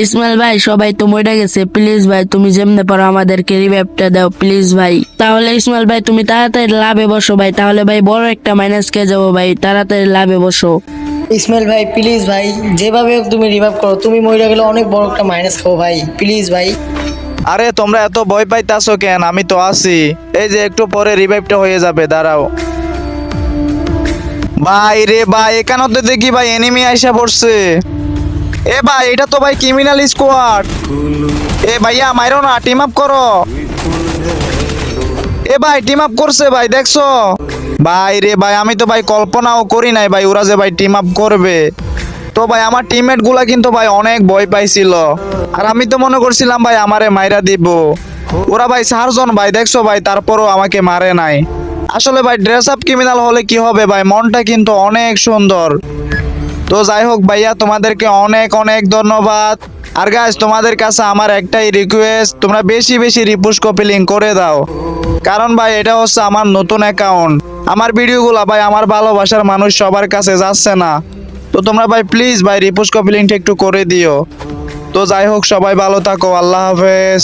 ইসমাইল ভাই সবাই তো মরে গেছে, প্লিজ ভাই তুমি যেমনে পারো আমাদেরকে রিভাইভটা দাও প্লিজ ভাই। তাহলে ইসমাইল ভাই তুমি তাড়াতাড়ি লাভে বসো ভাই, তাহলে ভাই বড় একটা মাইনাস খেয়ে যাবো ভাই, তাড়াতাড়ি লাভে বসো। ইসমাইল ভাই প্লিজ ভাই, যেভাবে হোক তুমি রিভাইভ করো, তুমি মরে গেলে অনেক বড় একটা মাইনাস খাবো ভাই, প্লিজ ভাই। আরে তোমরা এত ভয় পাইতাছো কেন? আমি তো আছি, এই যে একটু পরে রিভাইভটা হয়ে যাবে, দাঁড়াও। ভাই রে ভাই, এখানে তো দেখি ভাই এনিমি আইসা পড়ছে। এ ভাই এটা তো ভাই ক্রিমিনাল স্কোয়াড। এ ভাইয়া মাইরো না, টিম আপ করো। এ ভাই টিম আপ করছে ভাই, দেখছো? ভাই রে ভাই, আমি তো ভাই কল্পনাও করি নাই ভাই ওরা যে ভাই টিম আপ করবে। তো ভাই আমার টিমমেট গুলা কিন্তু ভাই অনেক ভয় পাইছিল, আর আমি তো মনে করছিলাম ভাই আমারে মাইরা দিব। ওরা ভাই 4 জন ভাই, দেখছো ভাই, তারপরও আমাকে মারে নাই। আসলে ভাই ড্রেস আপ ক্রিমিনাল হলে কি হবে ভাই, মনটা কিন্তু অনেক সুন্দর। তো যাই হোক ভাইয়া, তোমাদেরকে অনেক অনেক ধন্যবাদ। আর গাইস তোমাদের কাছে আমার একটাই রিকোয়েস্ট, তোমরা বেশি বেশি রিপুশ কপি লিঙ্ক করে দাও, কারণ ভাই এটা হচ্ছে আমার নতুন অ্যাকাউন্ট। আমার ভিডিওগুলো ভাই আমার ভালোবাসার মানুষ সবার কাছে যাচ্ছে না। তো তোমরা ভাই প্লিজ ভাই রিপুশ কপি লিঙ্কটা একটু করে দিও। তো যাই হোক, সবাই ভালো থাকো, আল্লাহ হাফেজ।